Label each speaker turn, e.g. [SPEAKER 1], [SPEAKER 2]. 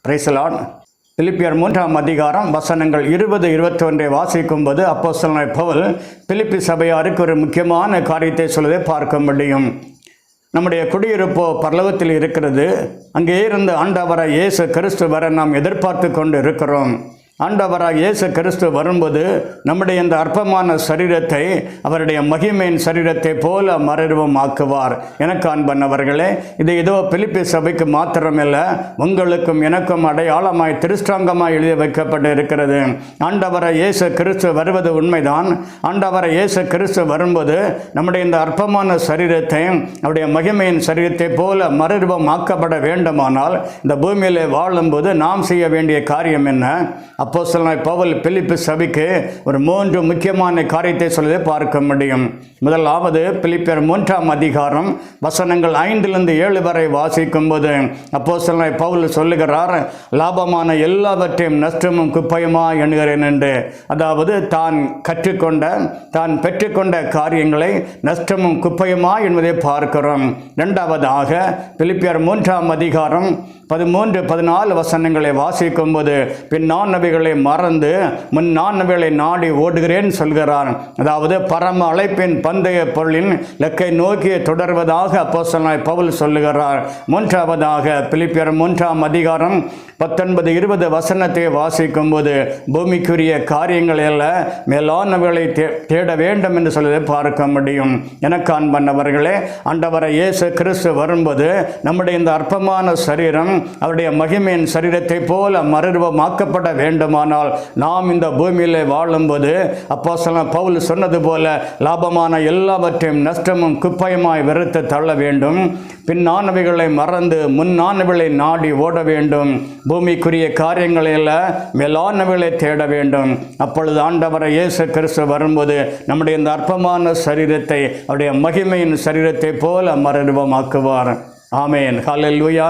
[SPEAKER 1] Praise the Lord. பிலிப்பியர் 3ஆம் அதிகாரம் வசனங்கள் 20-21 வாசிக்கும்போது அப்போஸ்தலனாகிய பவுல் பிலிப்பி சபையாருக்கு ஒரு முக்கியமான காரியத்தை சொல்வதை பார்க்க முடியும். நம்முடைய குடியிருப்போ பரலோகத்தில் இருக்கிறது. அங்கே இருந்து ஆண்டவராகிய இயேசு கிறிஸ்து வர நாம் எதிர்பார்த்து கொண்டு இருக்கிறோம். ஆண்டவராகிய இயேசு கிறிஸ்து வரும்போது நம்முடைய இந்த அற்பமான சரீரத்தை அவருடைய மகிமையின் சரீரத்தை போல மறுரூபமாக்குவார். எனக்கு அன்பனவர்களே, இது ஏதோ பிலிப்பி சபைக்கு மாத்திரமில்லை, உங்களுக்கும் எனக்கும் அடையாளமாய் திருஷ்டாங்கமாய் எழுதி வைக்கப்பட்டு இருக்கிறது. ஆண்டவராகிய இயேசு கிறிஸ்து வருவது உண்மைதான். ஆண்டவராகிய இயேசு கிறிஸ்து வரும்போது நம்முடைய இந்த அற்பமான சரீரத்தை அவருடைய மகிமையின் சரீரத்தை போல மறுரூபமாக்கப்பட வேண்டுமானால் இந்த பூமியிலே வாழும்போது நாம் செய்ய வேண்டிய காரியம் என்ன? அப்போஸ்தலனாகிய பவுல் பிலிப்பி சபைக்கு ஒரு 3 முக்கியமான காரியத்தை சொல்வதை பார்க்க முடியும். முதலாவது பிலிப்பியர் 3ஆம் அதிகாரம் வசனங்கள் 5-7 வரை வாசிக்கும்போது அப்போஸ்தலனாகிய பவுல் சொல்லுகிறார், லாபமான எல்லாவற்றையும் நஷ்டமும் குப்பையுமா எண்ணுகிறேன் என்று. அதாவது தான் கற்றுக்கொண்ட தான் பெற்றுக்கொண்ட காரியங்களை நஷ்டமும் குப்பையுமா என்பதை பார்க்கிறோம். இரண்டாவதாக பிலிப்பியர் 3ஆம் அதிகாரம் 13-14 வசனங்களை வாசிக்கும்போது பின் நான் அவைகளை மறந்து முன் நான் அவைகளை நாடி ஓடுகிறேன் சொல்கிறார். அதாவது பரம அழைப்பின் பந்தய பொருளின் லக்கை நோக்கி தொடர்வதாக அப்போஸ்தலனாகிய பவுல் சொல்லுகிறார். மூன்றாவதாக பிலிப்பியர் 3ஆம் அதிகாரம் 19-20 வசனத்தை வாசிக்கும்போது பூமிக்குரிய காரியங்கள் அல்ல மேலானவர்களை தேட வேண்டும் என்று சொல்வதை பார்க்க முடியும். எனக்கு அன்பனவர்களே, ஆண்டவராகிய இயேசு கிறிஸ்து வரும்போது நம்முடைய இந்த அற்பமான சரீரம் அவருடைய மகிமையின் சரீரத்தை போல மறுரூபமாக்கப்பட வேண்டுமானால் நாம் இந்த பூமியிலே வாழும்போது அப்போஸ்தலன் பவுல் சொன்னது போல லாபமான எல்லாவற்றையும் நஷ்டமும் குப்பையுமாய் வெறுத்து தள்ள வேண்டும். பின்னானவைகளை மறந்து முன்னானவைகளை நாடி ஓட வேண்டும். பூமிக்குரிய காரியங்களில் மேலானவைகளை தேட வேண்டும். அப்பொழுது ஆண்டவராகிய இயேசு கிறிஸ்து வரும்போது நம்முடைய இந்த அற்பமான சரீரத்தை அவருடைய மகிமையின் சரீரத்தை போல மறுரூபமாக்குவார். ஆமென். ஹல்லேலூயா.